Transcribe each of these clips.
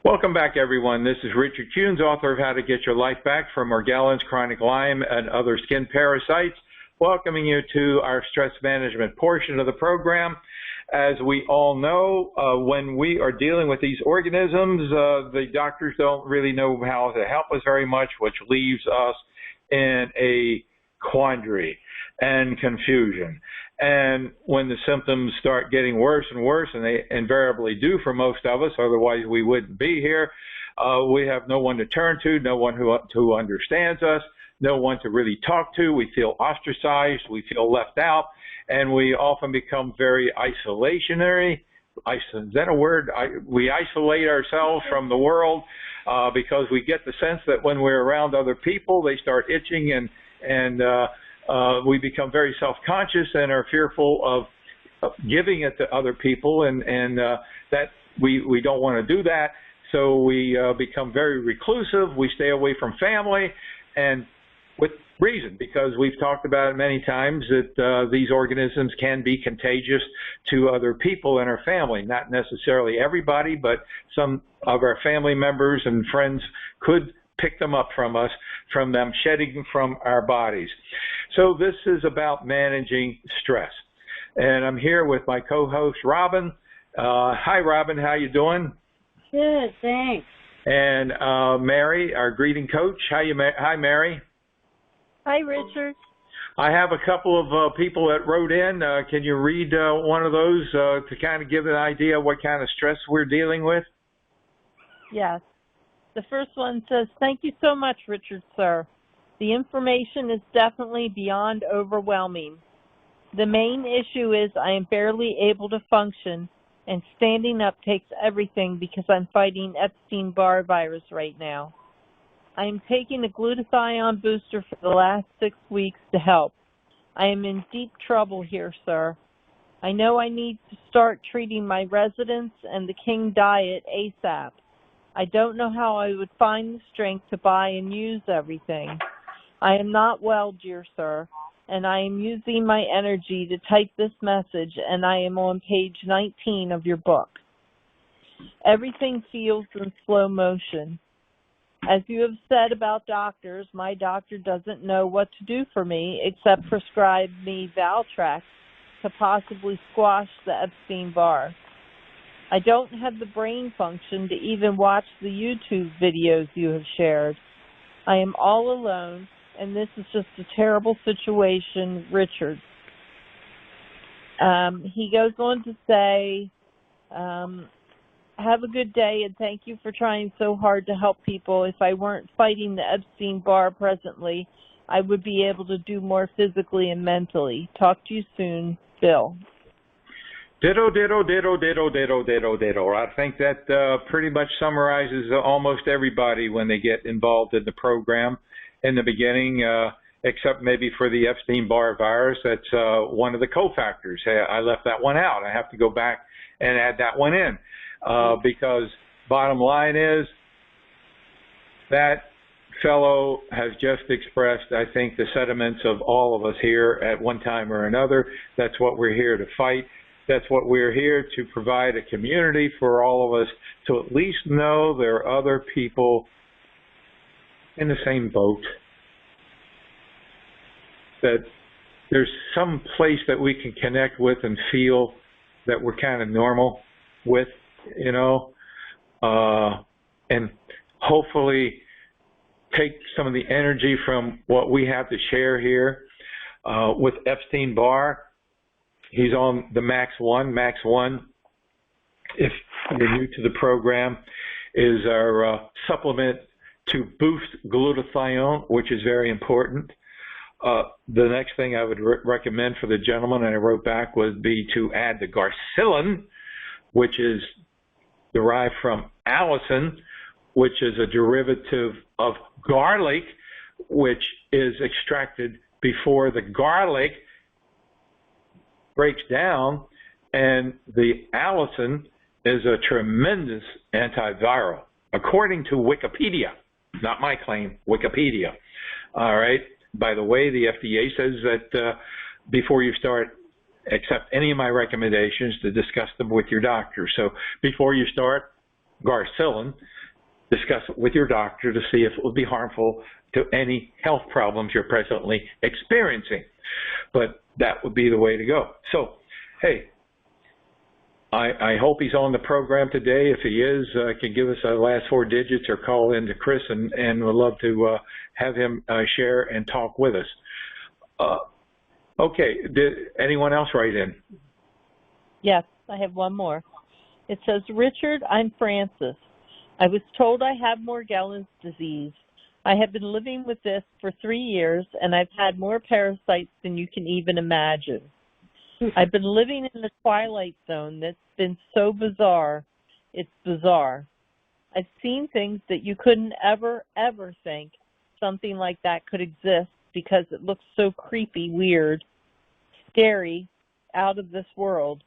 Welcome back, everyone. This is Richard Kuhns, author of How to Get Your Life Back from Morgellons, Chronic Lyme, and Other Skin Parasites, welcoming you to our stress management portion of the program. As we all know, when we are dealing with these organisms, the doctors don't really know how to help us very much, which leaves us in a quandary and confusion. And when the symptoms start getting worse and worse, and they invariably do for most of us, otherwise we wouldn't be here, we have no one to turn to, no one who understands us, no one to really talk to. We feel ostracized, we feel left out, and we often become very isolationary. Is that a word? We isolate ourselves from the world because we get the sense that when we're around other people, they start itching and we become very self-conscious and are fearful of giving it to other people, and that we don't want to do that. So we become very reclusive. We stay away from family, and with reason, because we've talked about it many times that these organisms can be contagious to other people in our family. Not necessarily everybody, but some of our family members and friends could pick them up from us, from them shedding from our bodies. So this is about managing stress. And I'm here with my co-host, Robin. Hi, Robin. How you doing? Good, thanks. And Mary, our greeting coach. Hi, Mary. Hi, Richard. I have a couple of people that wrote in. Can you read one of those to kind of give an idea of what kind of stress we're dealing with? Yes. The first one says, "Thank you so much, Richard, sir. The information is definitely beyond overwhelming. The main issue is I am barely able to function, and standing up takes everything because I'm fighting Epstein-Barr virus right now. I am taking a Glutathione Booster for the last 6 weeks to help. I am in deep trouble here, sir. I know I need to start treating my residents and the King diet ASAP. I don't know how I would find the strength to buy and use everything. I am not well, dear sir, and I am using my energy to type this message, and I am on page 19 of your book. Everything feels in slow motion. As you have said about doctors, my doctor doesn't know what to do for me except prescribe me Valtrex to possibly squash the Epstein-Barr. I don't have the brain function to even watch the YouTube videos you have shared. I am all alone, and this is just a terrible situation, Richard." He goes on to say, "Have a good day, and thank you for trying so hard to help people. If I weren't fighting the Epstein-Barr presently, I would be able to do more physically and mentally. Talk to you soon, Bill." Ditto, ditto, ditto, ditto, ditto, ditto, ditto. I think that pretty much summarizes almost everybody when they get involved in the program in the beginning, except maybe for the Epstein-Barr virus. That's one of the cofactors. Hey, I left that one out. I have to go back and add that one in because bottom line is that fellow has just expressed, I think, the sentiments of all of us here at one time or another. That's what we're here to fight. That's what we're here to provide, a community for all of us to at least know there are other people in the same boat, that there's some place that we can connect with and feel that we're kind of normal with, you know, and hopefully take some of the energy from what we have to share here with Epstein-Barr. He's on the Max 1. Max 1, if you're new to the program, is our supplement to boost glutathione, which is very important. The next thing I would recommend for the gentleman, and I wrote back, would be to add the garcillin, which is derived from allicin, which is a derivative of garlic, which is extracted before the garlic breaks down, and the allicin is a tremendous antiviral, according to Wikipedia. Not my claim, Wikipedia. All right. By the way, the FDA says that before you start, accept any of my recommendations, to discuss them with your doctor. So before you start, garcillin, discuss it with your doctor to see if it would be harmful to any health problems you're presently experiencing. But that would be the way to go. So, hey, I hope he's on the program today. If he is, can give us the last 4 digits or call in to Chris, and we'd love to have him share and talk with us. Okay, did anyone else write in? Yes, I have one more. It says, Richard, I'm Francis. I was told I have Morgellons disease. I have been living with this for 3 years, and I've had more parasites than you can even imagine. I've been living in the twilight zone that's been so bizarre. It's bizarre. I've seen things that you couldn't ever think something like that could exist because it looks so creepy, weird, scary, out of this world.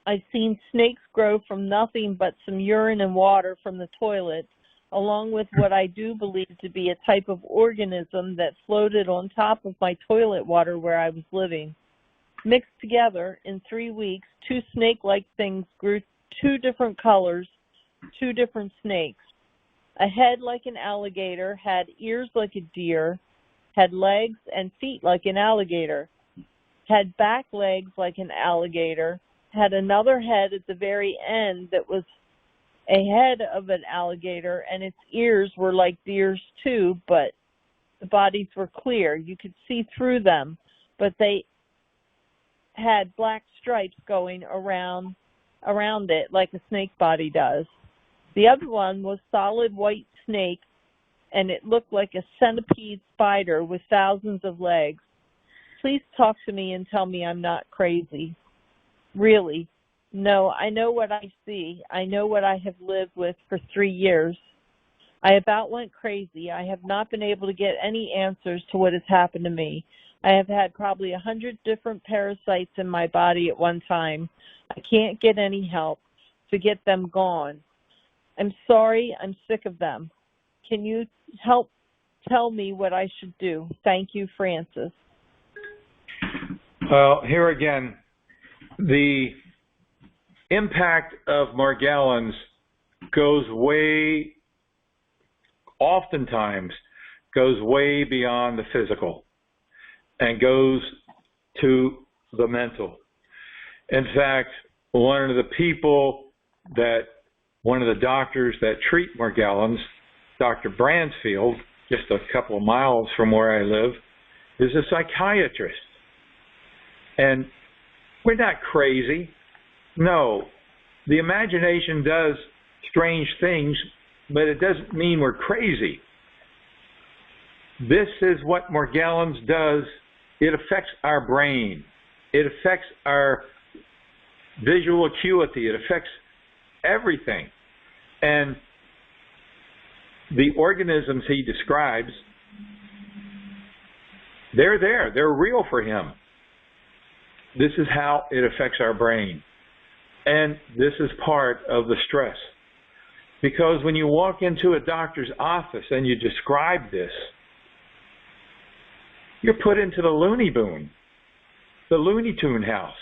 I've seen snakes grow from nothing but some urine and water from the toilet, along with what I do believe to be a type of organism that floated on top of my toilet water where I was living. Mixed together in 3 weeks, 2 snake-like things grew 2 different colors, 2 different snakes. A head like an alligator, had ears like a deer, had legs and feet like an alligator, had back legs like an alligator, had another head at the very end that was a head of an alligator, and its ears were like deer's too, but the bodies were clear. You could see through them, but they had black stripes going around it like a snake body does. The other one was solid white snake, and it looked like a centipede spider with thousands of legs. Please talk to me and tell me I'm not crazy. Really. No, I know what I see. I know what I have lived with for 3 years. I about went crazy. I have not been able to get any answers to what has happened to me. I have had probably 100 different parasites in my body at one time. I can't get any help to get them gone. I'm sorry. I'm sick of them. Can you help tell me what I should do? Thank you, Francis. Well, here again, the impact of Morgellons oftentimes goes way beyond the physical and goes to the mental. In fact, one of the doctors that treat Morgellons, Dr. Bransfield, just a couple of miles from where I live, is a psychiatrist. And we're not crazy. No, the imagination does strange things, but it doesn't mean we're crazy. This is what Morgellons does. It affects our brain. It affects our visual acuity. It affects everything. And the organisms he describes, they're there. They're real for him. This is how it affects our brain. And this is part of the stress. Because when you walk into a doctor's office and you describe this, you're put into the Looney Tune house.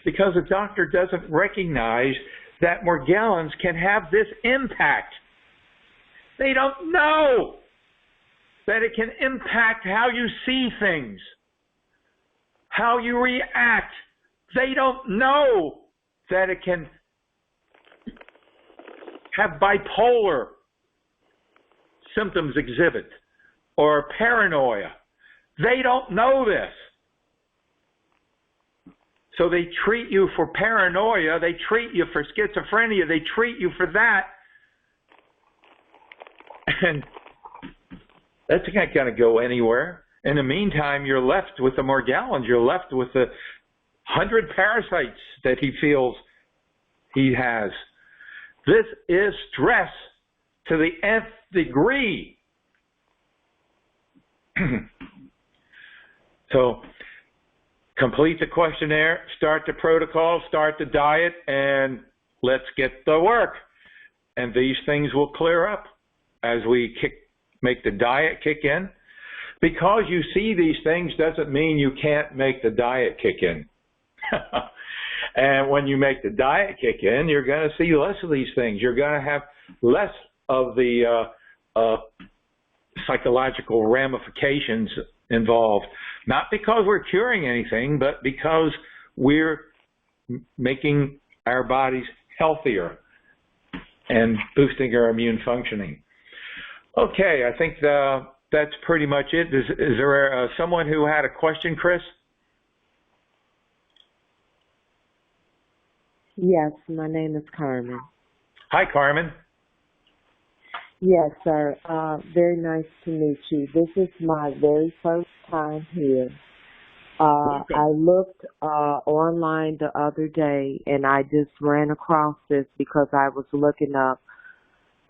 Because a doctor doesn't recognize that Morgellons can have this impact. They don't know that it can impact how you see things, how you react. They don't know that it can have bipolar symptoms exhibit or paranoia. They don't know this. So they treat you for paranoia, they treat you for schizophrenia, they treat you for that. And that's not going to go anywhere. In the meantime, you're left with the Morgellons, you're left with the 100 parasites that he feels he has. This is stress to the nth degree. So, complete the questionnaire, start the protocol, start the diet, and let's get to work. And these things will clear up as we make the diet kick in. Because you see these things doesn't mean you can't make the diet kick in. And when you make the diet kick in, you're going to see less of these things. You're going to have less of the psychological ramifications involved. Not because we're curing anything, but because we're making our bodies healthier and boosting our immune functioning. Okay, I think that's pretty much it. Is there someone who had a question, Chris? Yes, my name is Carmen. Hi, Carmen. Yes, sir. Very nice to meet you. This is my very first time here. I looked online the other day, and I just ran across this because I was looking up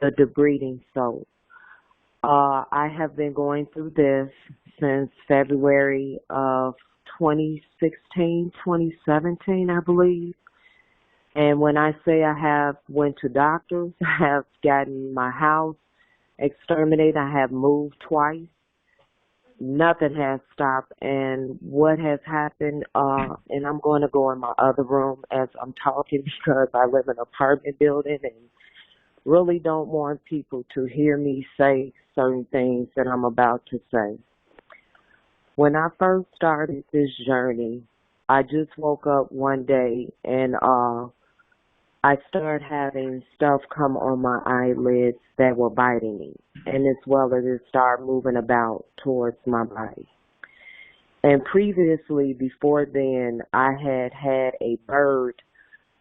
the debreeding soap. I have been going through this since February of 2016, 2017, I believe. And when I say I have went to doctors, I have gotten my house exterminated, I have moved twice. Nothing has stopped. And what has happened, and I'm going to go in my other room as I'm talking because I live in an apartment building and really don't want people to hear me say certain things that I'm about to say. When I first started this journey, I just woke up one day and I started having stuff come on my eyelids that were biting me, and as well as it started moving about towards my body. And previously, before then, I had a bird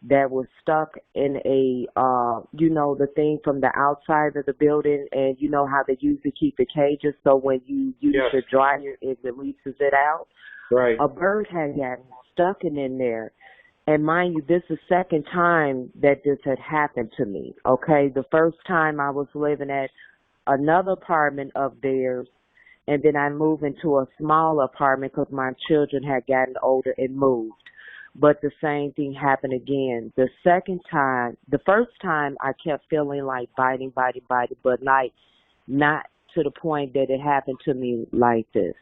that was stuck in a, the thing from the outside of the building, and you know how they usually keep the cages, so when you use the dryer, it releases it out. Right. A bird had gotten stuck in there. And mind you, this is the second time that this had happened to me, okay? The first time I was living at another apartment of theirs, and then I moved into a small apartment because my children had gotten older and moved. But the same thing happened again. The first time I kept feeling like biting, but like not to the point that it happened to me like this.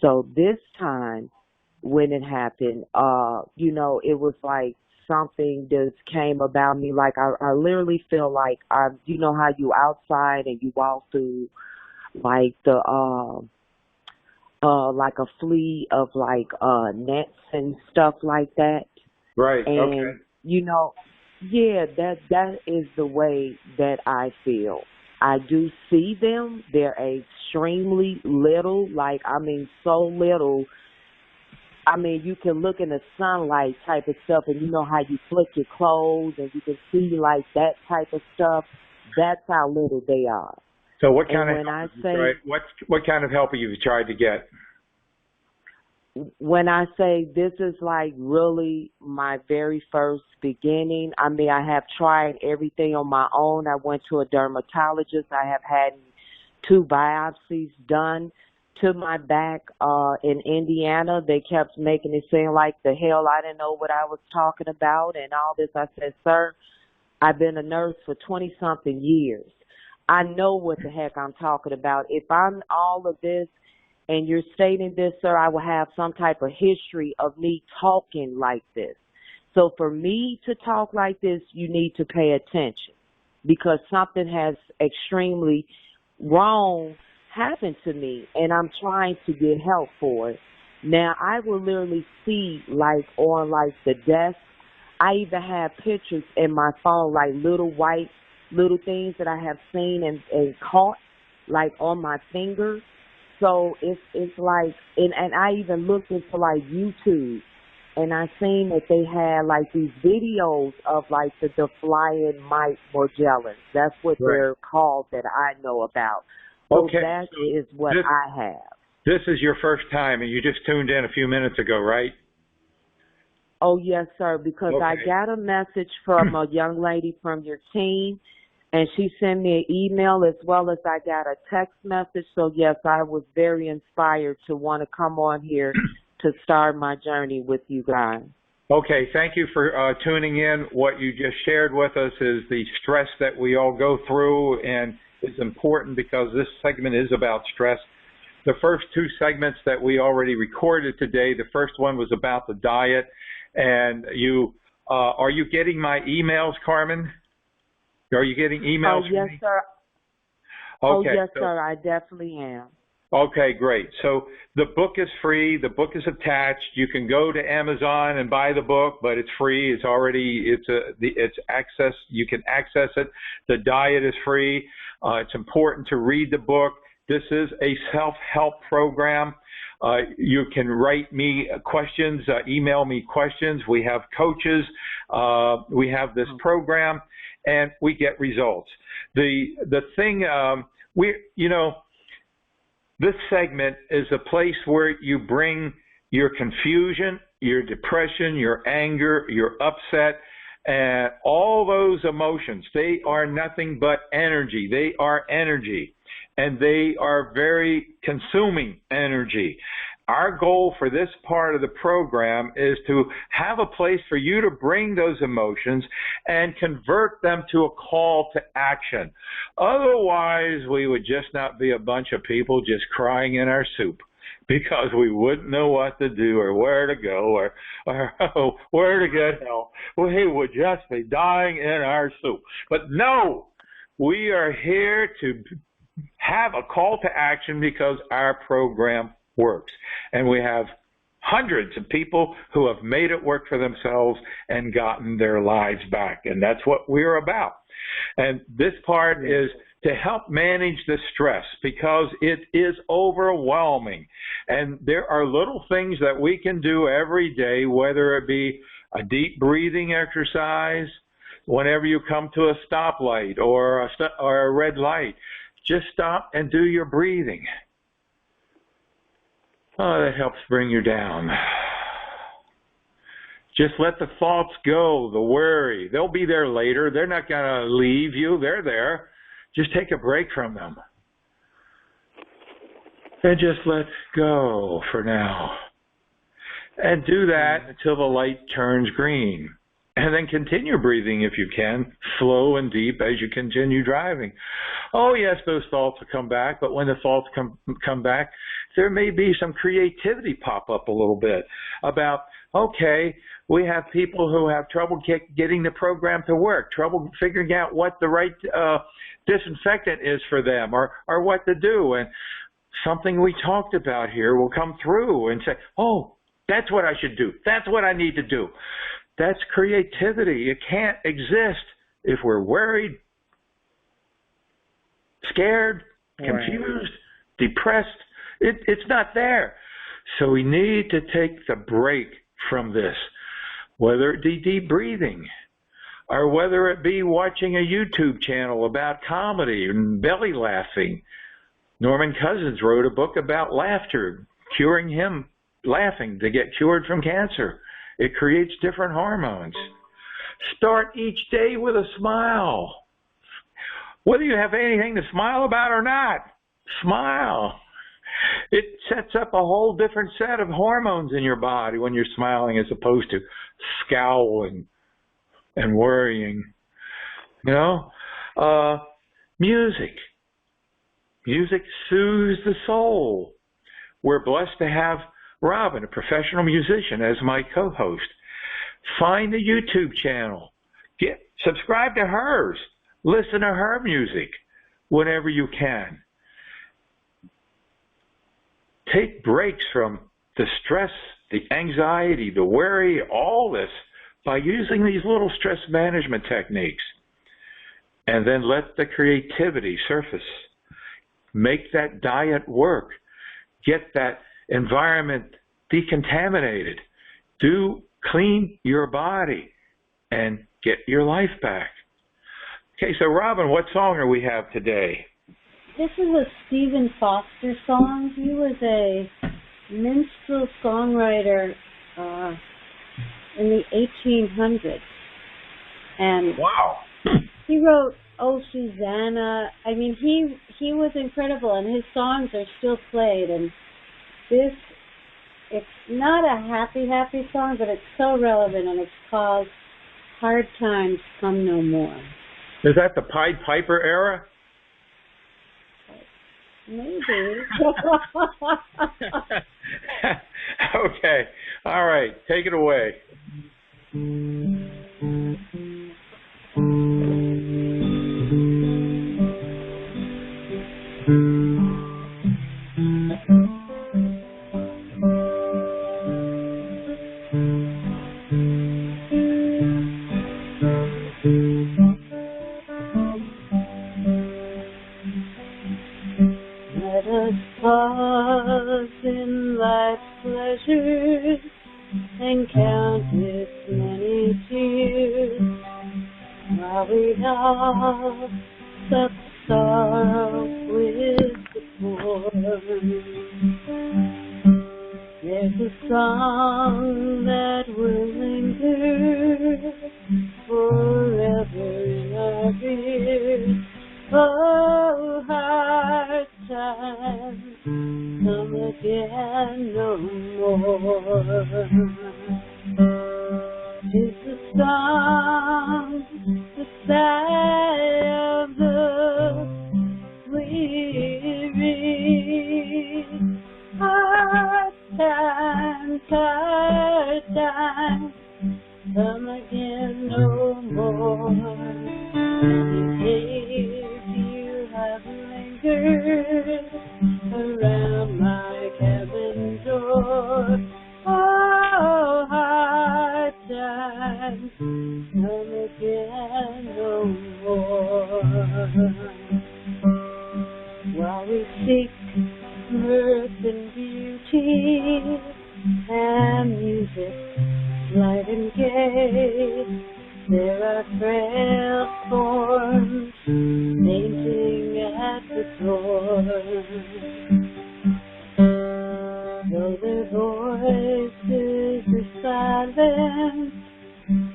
So this time, when it happened, it was like something just came about me. Like I literally feel like how you outside and you walk through like the like a flea of like nets and stuff like that. Right. And that is the way that I feel. I do see them. They're extremely little, so little. You can look in the sunlight type of stuff, and you know how you flick your clothes, and you can see like that type of stuff. That's how little they are. So what kind of help have you tried to get? When I say this is like really my very first beginning, I have tried everything on my own. I went to a dermatologist. I have had 2 biopsies done to my back in Indiana. They kept making it seem like the hell I didn't know what I was talking about and all this. I said, sir, I've been a nurse for 20-something years. I know what the heck I'm talking about. If I'm all of this and you're stating this, sir, I will have some type of history of me talking like this. So for me to talk like this, you need to pay attention because something has extremely wrong happened to me, and I'm trying to get help for it. Now, I will literally see, on the desk, I even have pictures in my phone, like little things that I have seen and caught, on my fingers. So it's like, and I even looked into, YouTube, and I seen that they had, these videos of, the flying mite Morgellons. That's what they're called that I know about. So that is what I have. This is your first time, and you just tuned in a few minutes ago, right? Oh, yes, sir, because I got a message from a young lady from your team, and she sent me an email as well as I got a text message. So, yes, I was very inspired to want to come on here to start my journey with you guys. Okay, thank you for tuning in. What you just shared with us is the stress that we all go through, and it's important because this segment is about stress. The first 2 segments that we already recorded today, the first one was about the diet, And you, are you getting my emails, Carmen? Are you getting emails from yes, me? sir. Okay. Yes, sir, I definitely am. Okay, great. So the book is free. The book is attached. You can go to Amazon and buy the book, but it's free. It's access. You can access it. The diet is free. It's important to read the book. This is a self-help program. You can write me questions, email me questions. We have coaches. We have this program, and we get results. The thing this segment is a place where you bring your confusion, your depression, your anger, your upset, and all those emotions. They are nothing but energy. They are energy, and they are very consuming energy. Our goal for this part of the program is to have a place for you to bring those emotions and convert them to a call to action. Otherwise, we would just not be a bunch of people just crying in our soup because we wouldn't know what to do or where to go or where to get help. We would just be dying in our soup. But no, we are here to have a call to action because our program works. And we have hundreds of people who have made it work for themselves and gotten their lives back. And that's what we're about. And this part is to help manage the stress because it is overwhelming. And there are little things that we can do every day, whether it be a deep breathing exercise, whenever you come to a stoplight or a red light, just stop and do your breathing. Oh, that helps bring you down. Just let the thoughts go, the worry. They'll be there later. They're not going to leave you. They're there. Just take a break from them. And just let go for now. And do that until the light turns green. And then continue breathing if you can, slow and deep as you continue driving. Oh, yes, those thoughts will come back, but when the thoughts come back, there may be some creativity pop up a little bit about, okay, we have people who have trouble getting the program to work, trouble figuring out what the right disinfectant is for them or what to do. And something we talked about here will come through and say, oh, that's what I should do. That's what I need to do. That's creativity. It can't exist if we're worried, scared, confused, depressed. It's not there. So we need to take the break from this, whether it be deep breathing or whether it be watching a YouTube channel about comedy and belly laughing. Norman Cousins wrote a book about laughter, curing him laughing to get cured from cancer. It creates different hormones. Start each day with a smile. Whether you have anything to smile about or not, smile. It sets up a whole different set of hormones in your body when you're smiling as opposed to scowling and worrying. You know, music. Music soothes the soul. We're blessed to have Robin, a professional musician, as my co-host. Find the YouTube channel. Subscribe to hers. Listen to her music whenever you can. Take breaks from the stress, the anxiety, the worry, all this by using these little stress management techniques. And then let the creativity surface. Make that diet work. Get that environment decontaminated. Clean your body and get your life back. Okay, so Robin, what song are we have today? This is a Stephen Foster song. He was a minstrel songwriter in the 1800s. And wow. He wrote Oh Susanna. I mean, he was incredible, and his songs are still played. And it's not a happy song, but it's so relevant, and it's called Hard Times Come No More. Is that the Pied Piper era? Maybe. Okay. All right. Take it away. Let us pause in life's pleasures and count its many tears while we laugh the sorrow with the poor. There's a song that will linger forever in our ears. Oh, hard times come again no more. 'Tis the song, the sigh of the weary. Hard times come again no more. And in case you have lingered around my cabin door, oh, hard times come again no more. While we seek mirth and beauty and music light and gay, there are frail forms fainting at the door. Though their voices are silent,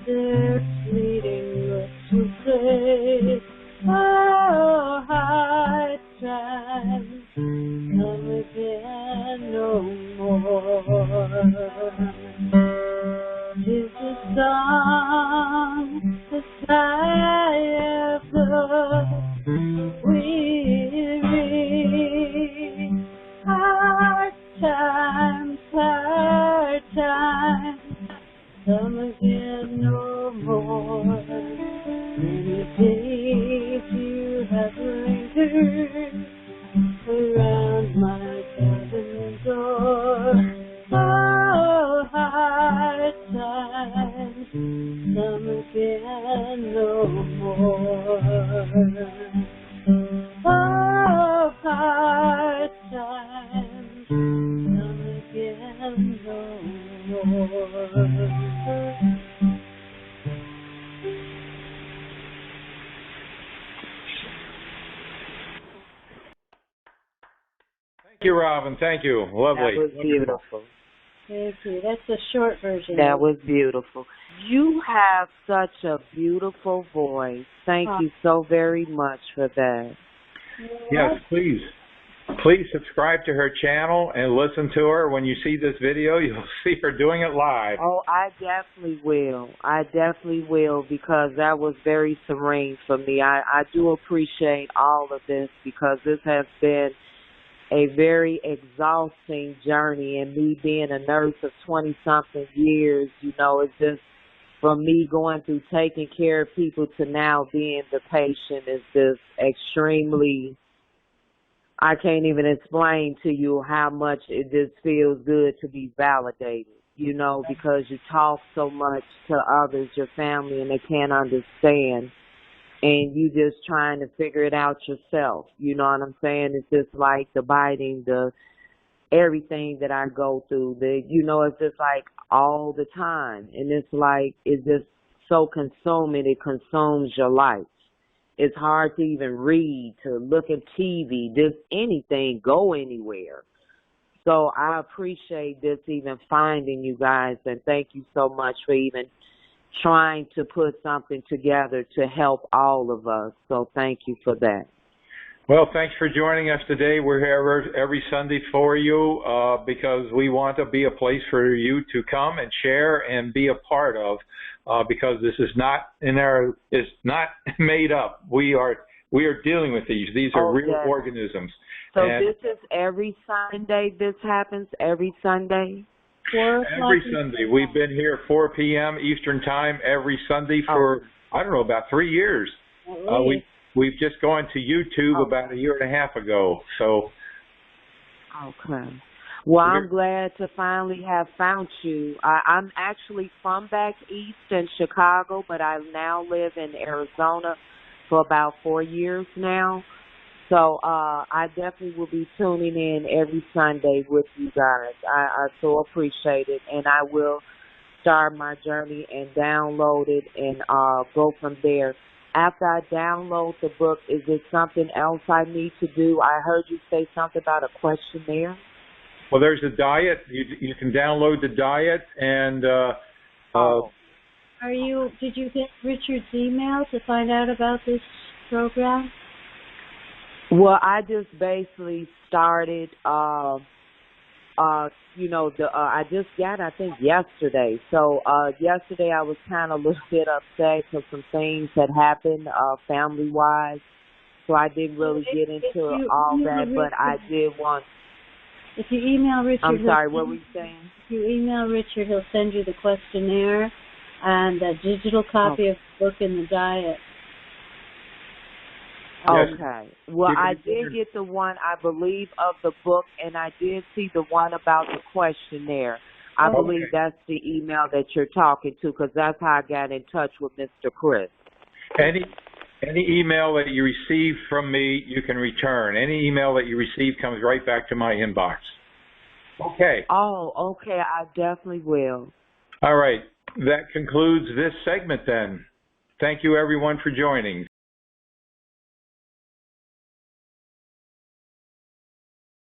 their fleeting looks will say, oh, hard times come again no more. 'Tis the song, the sigh of the weary. Hard times come again no more. Many days you have lingered around my cabin door. Oh, hard times come again no more. Oh, hard times come again no more. Thank you, Robin. Thank you. Lovely. That was beautiful. Thank you. That's the short version. That was beautiful. You have such a beautiful voice. Thank you so very much for that. Yes, please. Please subscribe to her channel and listen to her. When you see this video, you'll see her doing it live. Oh, I definitely will. I definitely will, because that was very serene for me. I do appreciate all of this, because this has been a very exhausting journey, and me being a nurse of 20-something years, you know, it's just, from me going through taking care of people to now being the patient is just extremely, I can't even explain to you how much it just feels good to be validated, you know, because you talk so much to others, your family, and they can't understand. And you just trying to figure it out yourself. You know what I'm saying? It's just like the biting, the everything that I go through. You know, it's just like all the time. And it's like, it's just so consuming. It consumes your life. It's hard to even read, to look at TV, just anything, go anywhere. So I appreciate this, even finding you guys. And thank you so much for even trying to put something together to help all of us. So thank you for that. Well, thanks for joining us today. We're here every Sunday for you because we want to be a place for you to come and share and be a part of, because this is not it's not made up. We are dealing with these. These are real organisms, So this is every Sunday this happens? Every Sunday? Every Sunday. We've been here 4 p.m. Eastern Time every Sunday for, I don't know, about 3 years. We've just gone to YouTube about a year and a half ago. So. Okay. Well, I'm glad to finally have found you. I'm actually from back east in Chicago, but I now live in Arizona for about 4 years now. So I definitely will be tuning in every Sunday with you guys. I so appreciate it, and I will start my journey and download it and go from there. After I download the book, is there something else I need to do? I heard you say something about a questionnaire. Well, there's a diet. You can download the diet, and Did you get Richard's email to find out about this program? Well, I just basically started, I just got, I think, yesterday. So yesterday I was kind of a little bit upset because some things had happened family-wise. So I didn't really get into all that, but I did want. If you email Richard. I'm sorry, what were you saying? If you email Richard, he'll send you the questionnaire and a digital copy of the book and the diet. Okay. Well, I did get the one, I believe, of the book, and I did see the one about the questionnaire. I believe that's the email that you're talking to, because that's how I got in touch with Mr. Chris. Any email that you receive from me, you can return. Any email that you receive comes right back to my inbox. Okay. Oh, okay. I definitely will. All right. That concludes this segment then. Thank you, everyone, for joining.